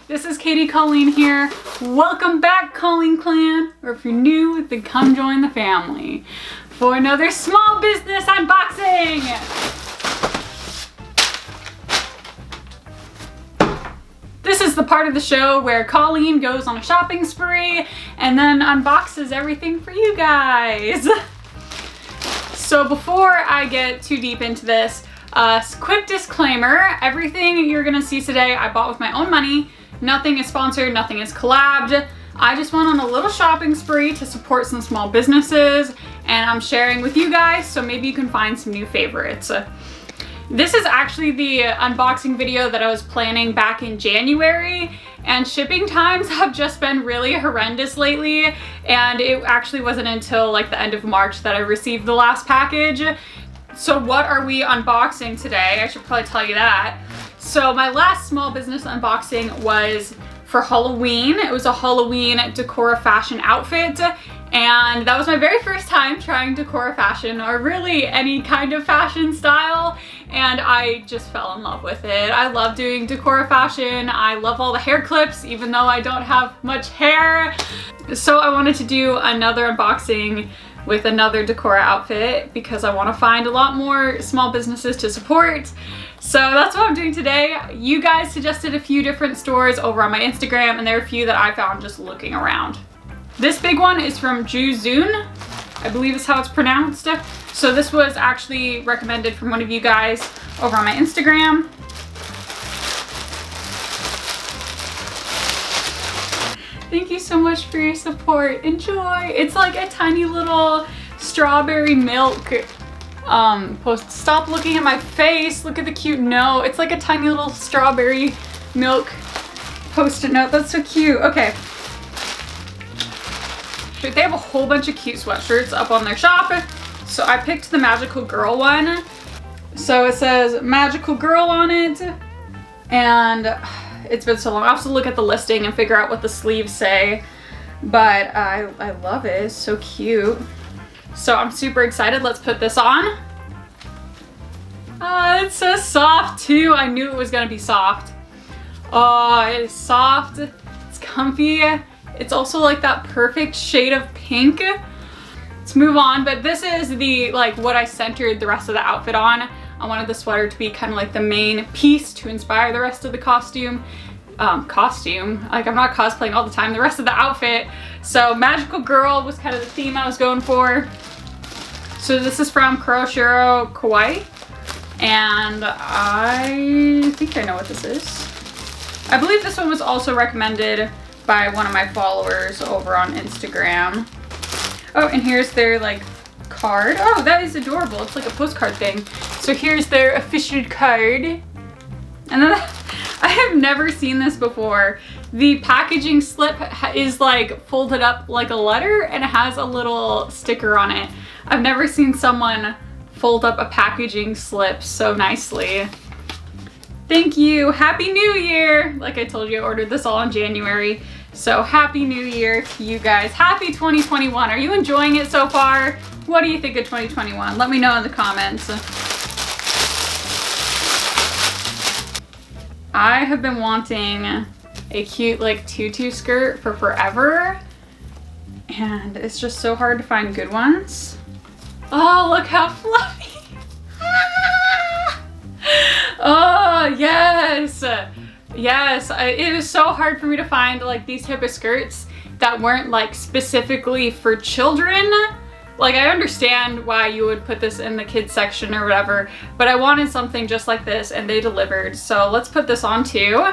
This is Katie Colleen here. Welcome back, Colleen Clan. Or if you're new, then come join the family for another small business unboxing. This is the part of the show where Colleen goes on a shopping spree and then unboxes everything for you guys. So before I get too deep into this, quick disclaimer, everything you're gonna see today I bought with my own money. Nothing is sponsored, nothing is collabed. I just went on a little shopping spree to support some small businesses and I'm sharing with you guys, so maybe you can find some new favorites. This is actually the unboxing video that I was planning back in January, and shipping times have just been really horrendous lately, and it actually wasn't until like the end of March that I received the last package. So what are we unboxing today? I should probably tell you that. So my last small business unboxing was for Halloween. It was a Halloween Decora fashion outfit, and that was my very first time trying Decora fashion, or really any kind of fashion style, and I just fell in love with it. I love doing Decora fashion. I love all the hair clips, even though I don't have much hair. So I wanted to do another unboxing with another Decora outfit because I want to find a lot more small businesses to support. So that's what I'm doing today. You guys suggested a few different stores over on my Instagram, and there are a few that I found just looking around. This big one is from Juzun, I believe is how it's pronounced. So this was actually recommended from one of you guys over on my Instagram. Thank you so much for your support. Enjoy. It's like a tiny little strawberry milk post. Stop looking at my face. Look at the cute note. It's like a tiny little strawberry milk post-it note. That's so cute. Okay. They have a whole bunch of cute sweatshirts up on their shop. So I picked the Magical Girl one. So it says Magical Girl on it. And it's been so long. I'll have to look at the listing and figure out what the sleeves say. But I love it. It's so cute. So I'm super excited. Let's put this on. It's so soft too. I knew it was gonna be soft. Oh, it is soft. It's comfy. It's also like that perfect shade of pink. Let's move on, but this is the what I centered the rest of the outfit on. I wanted the sweater to be kind of like the main piece to inspire the rest of the costume. Like I'm not cosplaying all the time, the rest of the outfit. So Magical Girl was kind of the theme I was going for. So this is from Kuroshiro Kawaii, and I think I know what this is. I believe this one was also recommended by one of my followers over on Instagram. Oh, and here's their card. Oh, that is adorable. It's like a postcard thing. So here's their official card. And then I have never seen this before. The packaging slip is folded up like a letter and it has a little sticker on it. I've never seen someone fold up a packaging slip so nicely. Thank you. Happy New Year. Like I told you, I ordered this all in January. So Happy New Year to you guys. Happy 2021. Are you enjoying it so far? What do you think of 2021? Let me know in the comments. I have been wanting a cute tutu skirt for forever, and it's just so hard to find good ones. Oh, look how fluffy. Oh, yes. Yes, it was so hard for me to find these type of skirts that weren't specifically for children. I understand why you would put this in the kids section or whatever, but I wanted something just like this and they delivered. So let's put this on too.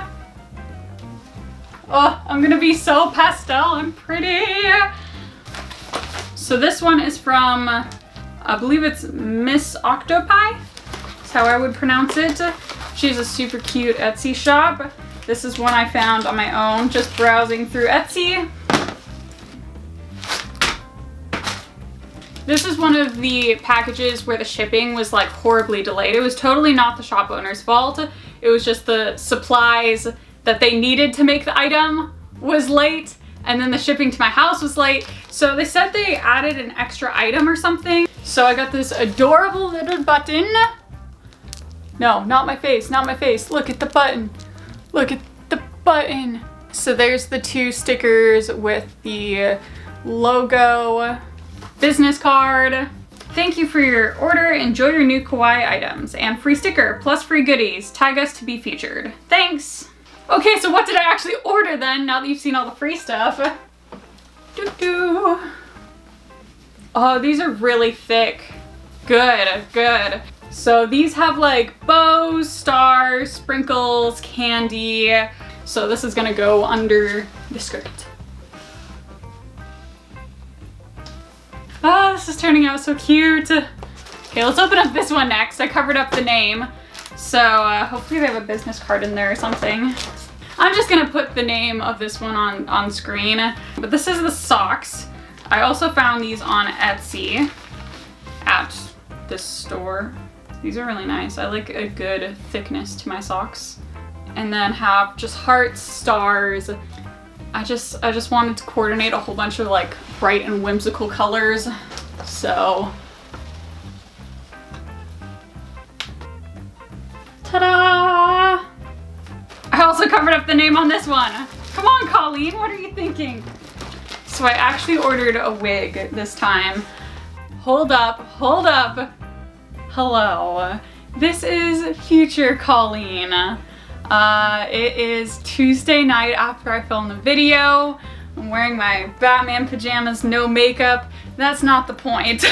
Oh, I'm gonna be so pastel and pretty. So this one is from, I believe it's Miss Octopie. That's how I would pronounce it. She has a super cute Etsy shop. This is one I found on my own, just browsing through Etsy. This is one of the packages where the shipping was horribly delayed. It was totally not the shop owner's fault. It was just the supplies that they needed to make the item was late, and then the shipping to my house was late. So they said they added an extra item or something. So I got this adorable little button. No, not my face, not my face. Look at the button. Look at the button. So there's the 2 stickers with the logo, business card. Thank you for your order. Enjoy your new kawaii items. And free sticker, plus free goodies. Tag us to be featured. Thanks. Okay, so what did I actually order then, now that you've seen all the free stuff? Doo-doo. Oh, these are really thick. Good, good. So these have like bows, stars, sprinkles, candy. So this is gonna go under the skirt. Oh, this is turning out so cute. Okay, let's open up this one next. I covered up the name. So hopefully they have a business card in there or something. I'm just gonna put the name of this one on screen. But this is the socks. I also found these on Etsy at this store. These are really nice. I like a good thickness to my socks. And then have just hearts, stars. I just wanted to coordinate a whole bunch of like bright and whimsical colors. So, ta-da! I also covered up the name on this one. Come on, Colleen, what are you thinking? So I actually ordered a wig this time. Hold up, hold up. Hello. This is future Colleen. It is Tuesday night after I filmed the video. I'm wearing my Batman pajamas, no makeup. That's not the point.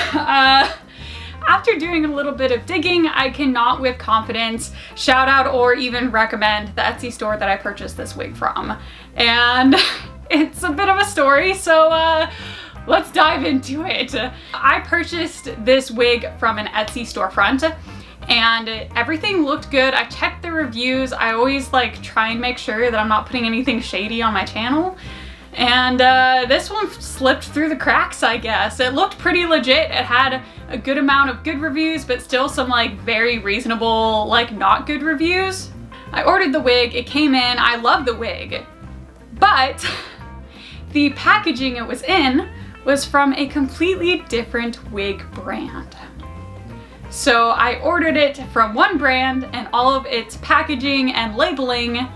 After doing a little bit of digging, I cannot with confidence shout out or even recommend the Etsy store that I purchased this wig from. And it's a bit of a story, so let's dive into it. I purchased this wig from an Etsy storefront and everything looked good. I checked the reviews. I always like try and make sure that I'm not putting anything shady on my channel. And this one slipped through the cracks, I guess. It looked pretty legit. It had a good amount of good reviews, but still some like very reasonable, like not good reviews. I ordered the wig, it came in, I love the wig, but the packaging it was in was from a completely different wig brand. So I ordered it from one brand and all of its packaging and labeling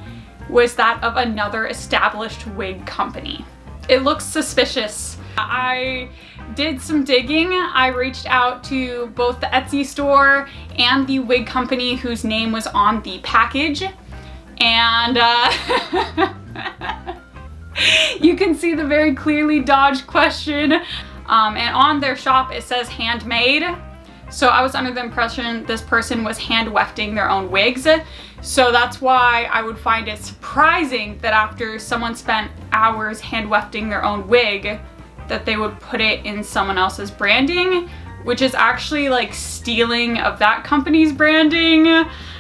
was that of another established wig company. It looks suspicious. I did some digging. I reached out to both the Etsy store and the wig company whose name was on the package. And you can see the very clearly dodged question. And on their shop it says handmade. So I was under the impression this person was hand wefting their own wigs. So that's why I would find it surprising that after someone spent hours hand wefting their own wig, that they would put it in someone else's branding, which is actually like stealing of that company's branding.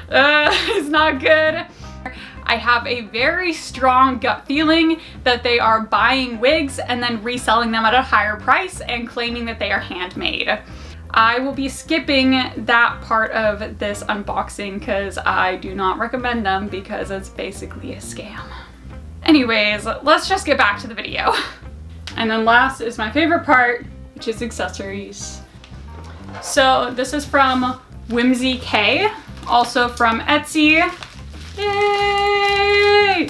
It's not good. I have a very strong gut feeling that they are buying wigs and then reselling them at a higher price and claiming that they are handmade. I will be skipping that part of this unboxing because I do not recommend them because it's basically a scam. Anyways, let's just get back to the video. And then last is my favorite part, which is accessories. So this is from WhimsyKei, also from Etsy. Yay!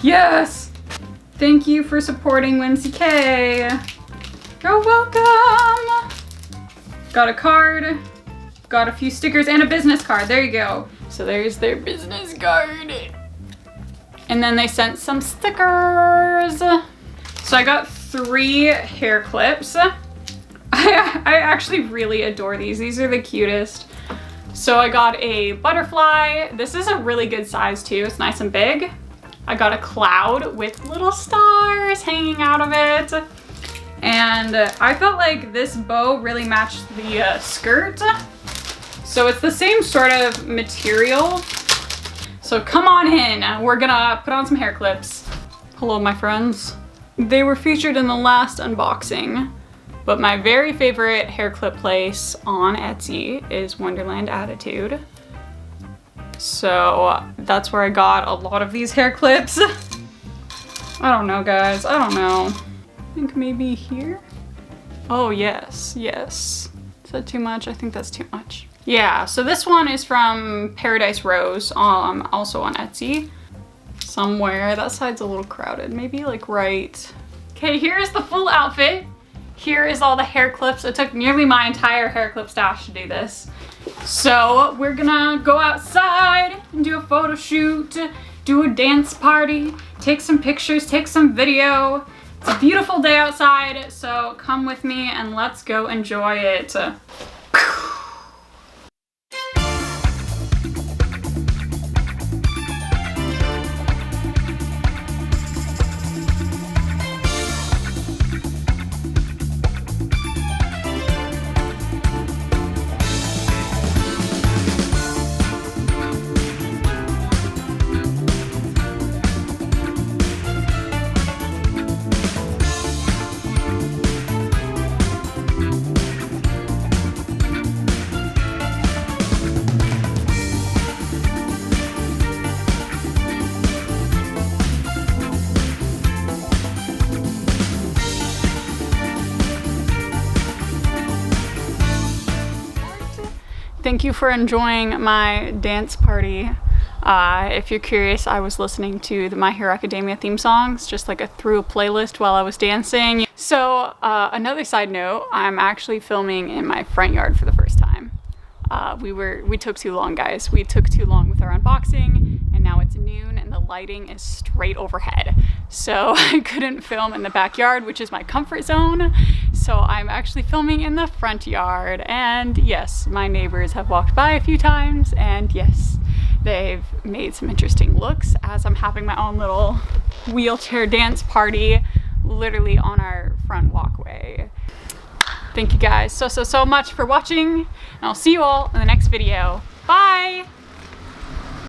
Yes! Thank you for supporting WhimsyKei. You're welcome! Got a card, got a few stickers, and a business card. There you go. So there's their business card. And then they sent some stickers. So I got 3 hair clips. I actually really adore these. These are the cutest. So I got a butterfly. This is a really good size too. It's nice and big. I got a cloud with little stars hanging out of it. And I felt like this bow really matched the skirt. So it's the same sort of material. So come on in. We're gonna put on some hair clips. Hello, my friends. They were featured in the last unboxing, but my very favorite hair clip place on Etsy is Wonderland Attitude. So that's where I got a lot of these hair clips. I don't know, guys. I don't know. I think maybe here? Oh, yes, yes. Is that too much? I think that's too much. Yeah, so this one is from Paradise Rose, also on Etsy. somewhere. That side's a little crowded. Maybe like right. Okay, here's the full outfit. Here is all the hair clips. It took nearly my entire hair clip stash to do this. So we're gonna go outside and do a photo shoot, do a dance party, take some pictures, take some video. It's a beautiful day outside, so come with me and let's go enjoy it. Thank you for enjoying my dance party. If you're curious, I was listening to the My Hero Academia theme songs, just like through a playlist while I was dancing. So another side note, I'm actually filming in my front yard for the first time. We took too long, guys. We took too long with our unboxing, and now it's noon and the lighting is straight overhead. So I couldn't film in the backyard, which is my comfort zone. So I'm actually filming in the front yard, and yes, my neighbors have walked by a few times, and yes, they've made some interesting looks as I'm having my own little wheelchair dance party literally on our front walkway. Thank you guys so much for watching, and I'll see you all in the next video. Bye!